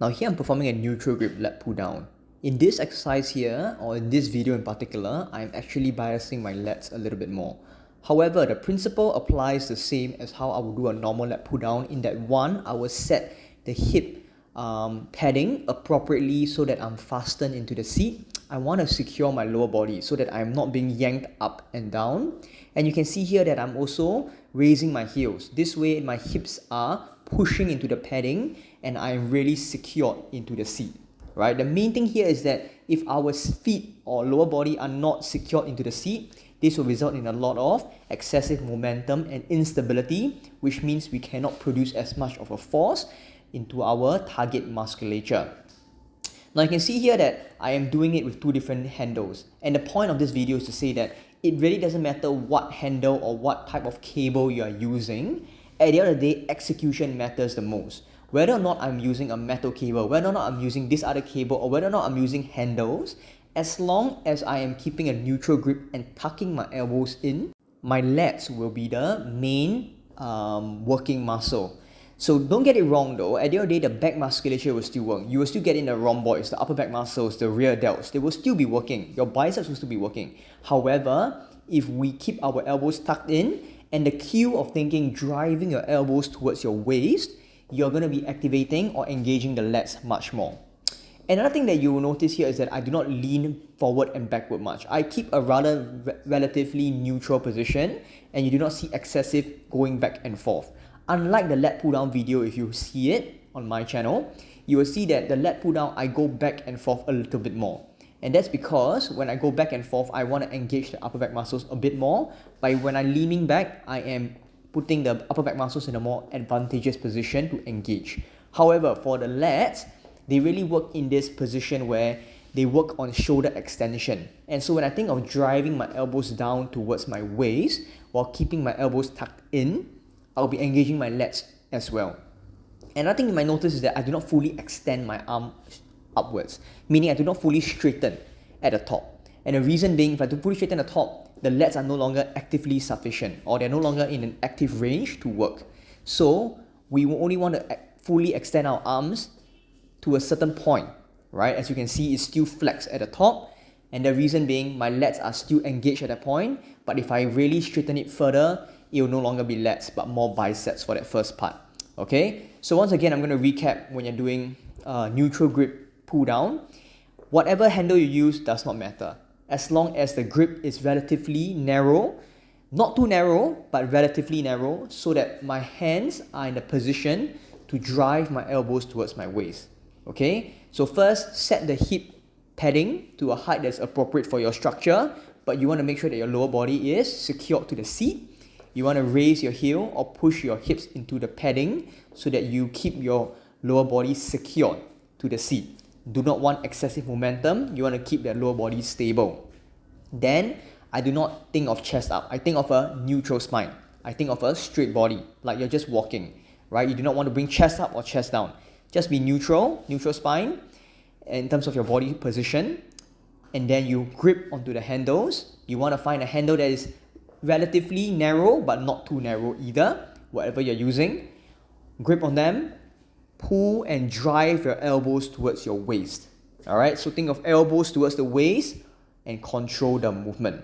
Now here I'm performing a neutral grip lat pull down. In this exercise here, or in this video in particular, I'm actually biasing my lats a little bit more. However, the principle applies the same as how I would do a normal lat pull down, in that one, I will set the hip padding appropriately so that I'm fastened into the seat. I want to secure my lower body so that I'm not being yanked up and down. And you can see here that I'm also raising my heels. This way my hips are pushing into the padding and I'm really secured into the seat. Right? The main thing here is that if our feet or lower body are not secured into the seat, this will result in a lot of excessive momentum and instability, which means we cannot produce as much of a force into our target musculature. Now you can see here that I am doing it with two different handles, and the point of this video is to say that it really doesn't matter what handle or what type of cable you are using. At the end of the day, execution matters the most. Whether or not I'm using a metal cable, whether or not I'm using this other cable, or whether or not I'm using handles, as long as I am keeping a neutral grip and tucking my elbows in, my lats will be the main working muscle. So don't get it wrong though, at the end of the day, the back musculature will still work. You will still get in the rhomboids, the upper back muscles, the rear delts. They will still be working. Your biceps will still be working. However, if we keep our elbows tucked in, and the cue of thinking driving your elbows towards your waist, you're going to be activating or engaging the lats much more. Another thing that you will notice here is that I do not lean forward and backward much. I keep a rather relatively neutral position, and you do not see excessive going back and forth. Unlike the lat pull down video, if you see it on my channel, you will see that the lat pull down, I go back and forth a little bit more. And that's because when I go back and forth, I want to engage the upper back muscles a bit more. But when I'm leaning back, I am putting the upper back muscles in a more advantageous position to engage. However, for the lats, they really work in this position where they work on shoulder extension. And so when I think of driving my elbows down towards my waist while keeping my elbows tucked in, I'll be engaging my lats as well. Another thing you might notice is that I do not fully extend my arm upwards, meaning I do not fully straighten at the top. And the reason being, if I do fully straighten at the top, the lats are no longer actively sufficient, or they're no longer in an active range to work. So we will only want to fully extend our arms to a certain point, right? As you can see, it's still flexed at the top, and the reason being my lats are still engaged at that point. But if I really straighten it further, it will no longer be lats but more biceps for that first part. Okay, so once again, I'm going to recap. When you're doing neutral grip pull down, whatever handle you use does not matter, as long as the grip is relatively narrow, not too narrow but relatively narrow, so that my hands are in the position to drive my elbows towards my waist. Okay, so first set the hip padding to a height that's appropriate for your structure, but you want to make sure that your lower body is secured to the seat. You want to raise your heel or push your hips into the padding so that you keep your lower body secured to the seat. Do not want excessive momentum. You want to keep that lower body stable. Then, I do not think of chest up. I think of a neutral spine. I think of a straight body, like you're just walking, right? You do not want to bring chest up or chest down. Just be neutral spine in terms of your body position. And then you grip onto the handles. You want to find a handle that is relatively narrow but not too narrow either, whatever you're using. Grip on them, pull and drive your elbows towards your waist. Alright, so think of elbows towards the waist and control the movement.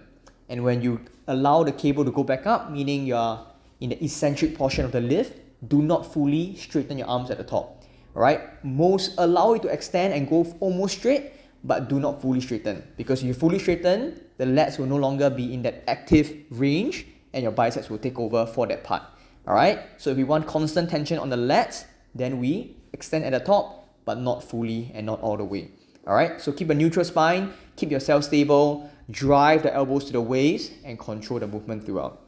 And when you allow the cable to go back up, meaning you're in the eccentric portion of the lift, do not fully straighten your arms at the top. Alright, most allow it to extend and go almost straight, but do not fully straighten, because if you fully straighten, the lats will no longer be in that active range and your biceps will take over for that part. Alright, so if we want constant tension on the lats, then we extend at the top but not fully and not all the way. Alright, so keep a neutral spine, keep yourself stable, drive the elbows to the waist and control the movement throughout.